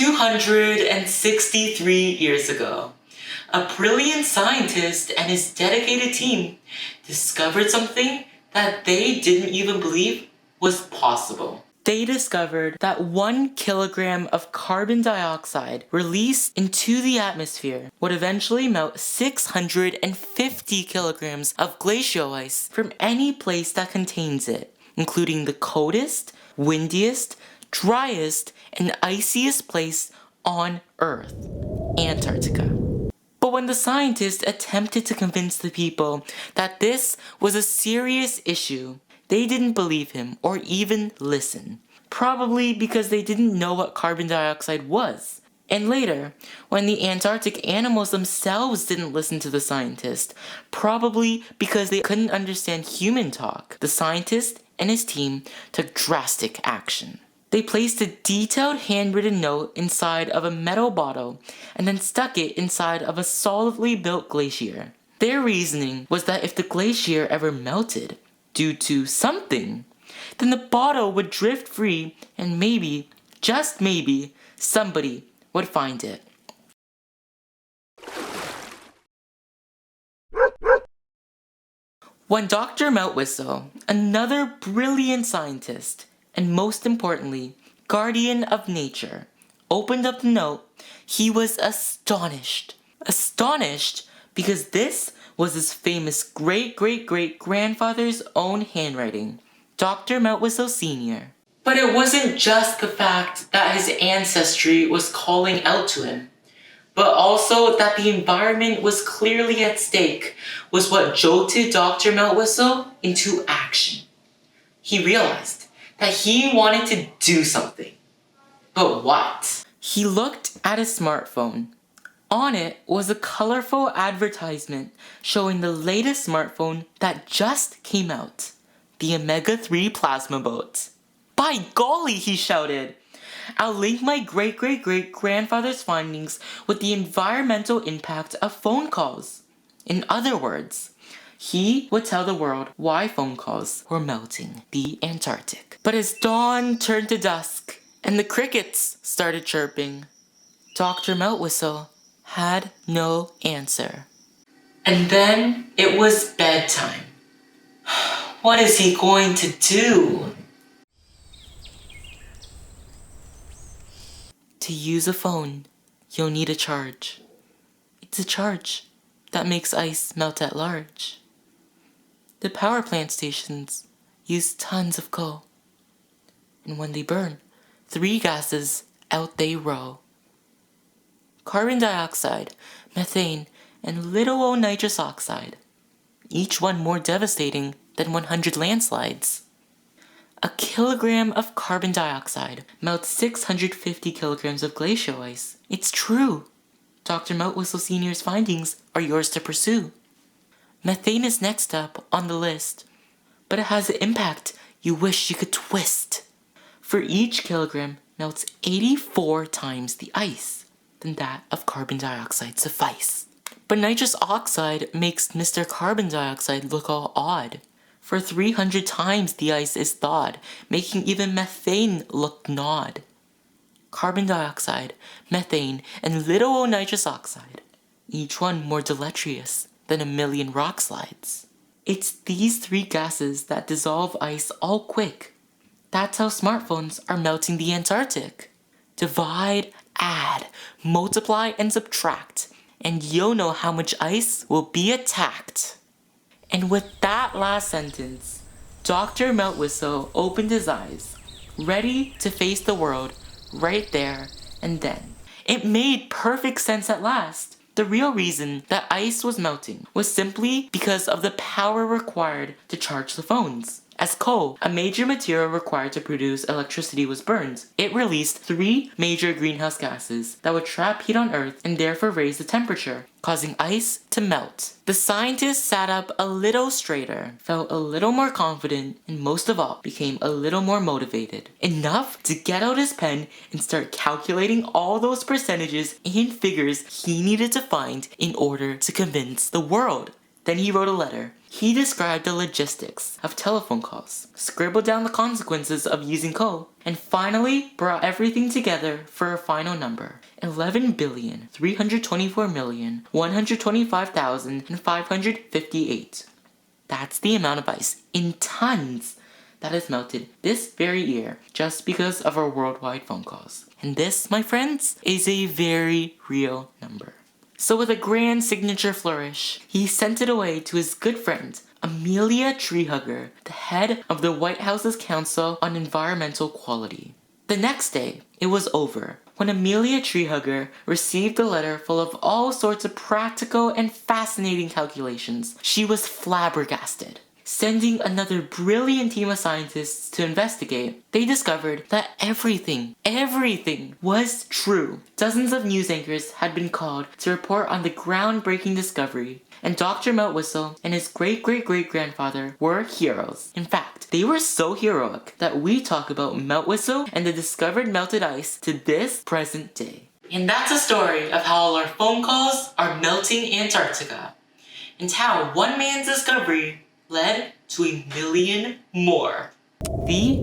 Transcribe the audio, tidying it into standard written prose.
263 years ago, a brilliant scientist and his dedicated team discovered something that they didn't even believe was possible. They discovered that 1 kilogram of carbon dioxide released into the atmosphere would eventually melt 650 kilograms of glacial ice from any place that contains it, including the coldest, windiest, driest, and iciest place on Earth, Antarctica. But when the scientist attempted to convince the people that this was a serious issue, they didn't believe him or even listen. Probably because they didn't know what carbon dioxide was. And later, when the Antarctic animals themselves didn't listen to the scientist, probably because they couldn't understand human talk, the scientist and his team took drastic action. They placed a detailed handwritten note inside of a metal bottle and then stuck it inside of a solidly built glacier. Their reasoning was that if the glacier ever melted, due to something, then the bottle would drift free and maybe, just maybe, somebody would find it. When Dr. Meltwhistle, another brilliant scientist, and most importantly, guardian of nature, opened up the note, he was astonished. Astonished because this was his famous great-great-great-grandfather's own handwriting, Dr. Meltwhistle Sr. But it wasn't just the fact that his ancestry was calling out to him, but also that the environment was clearly at stake was what jolted Dr. Meltwhistle into action. He realized that he wanted to do something. But what? He looked at his smartphone. On it was a colorful advertisement showing the latest smartphone that just came out, the Omega-3 Plasma Boat. By golly, he shouted, I'll link my great-great-great-grandfather's findings with the environmental impact of phone calls. In other words, he would tell the world why phone calls were melting the Antarctic. But as dawn turned to dusk and the crickets started chirping, Dr. Meltwhistle had no answer. And then it was bedtime. What is he going to do? To use a phone, you'll need a charge. It's a charge that makes ice melt at large. The power plant stations use tons of coal. And when they burn, 3 gases out they roll. Carbon dioxide, methane, and little old nitrous oxide. Each one more devastating than 100 landslides. A kilogram of carbon dioxide melts 650 kilograms of glacial ice. It's true. Dr. Meltwhistle Sr.'s findings are yours to pursue. Methane is next up on the list, but it has an impact you wish you could twist. For each kilogram melts 84 times the ice than that of carbon dioxide suffice. But nitrous oxide makes Mr. Carbon Dioxide look all odd. For 300 times the ice is thawed, making even methane look gnawed. Carbon dioxide, methane, and little old nitrous oxide, each one more deleterious than a million rock slides. It's these 3 gases that dissolve ice all quick. That's how smartphones are melting the Antarctic. Divide, add, multiply, and subtract, and you'll know how much ice will be attacked. And with that last sentence, Dr. Meltwhistle opened his eyes, ready to face the world right there and then. It made perfect sense at last. The real reason that ice was melting was simply because of the power required to charge the phones. As coal, a major material required to produce electricity, was burned, it released 3 major greenhouse gases that would trap heat on Earth and therefore raise the temperature, causing ice to melt. The scientist sat up a little straighter, felt a little more confident, and most of all, became a little more motivated. Enough to get out his pen and start calculating all those percentages and figures he needed to find in order to convince the world. Then he wrote a letter. He described the logistics of telephone calls, scribbled down the consequences of using coal, and finally brought everything together for a final number. 11,324,125,558. That's the amount of ice in tons that is melted this very year just because of our worldwide phone calls. And this, my friends, is a very real number. So with a grand signature flourish, he sent it away to his good friend, Amelia Treehugger, the head of the White House's Council on Environmental Quality. The next day, it was over when Amelia Treehugger received a letter full of all sorts of practical and fascinating calculations. She was flabbergasted. Sending another brilliant team of scientists to investigate, they discovered that everything was true. Dozens of news anchors had been called to report on the groundbreaking discovery, and Dr. Meltwhistle and his great-great-great-grandfather were heroes. In fact, they were so heroic that we talk about Meltwhistle and the discovered melted ice to this present day. And that's a story of how our phone calls are melting Antarctica, and how one man's discovery led to a million more. The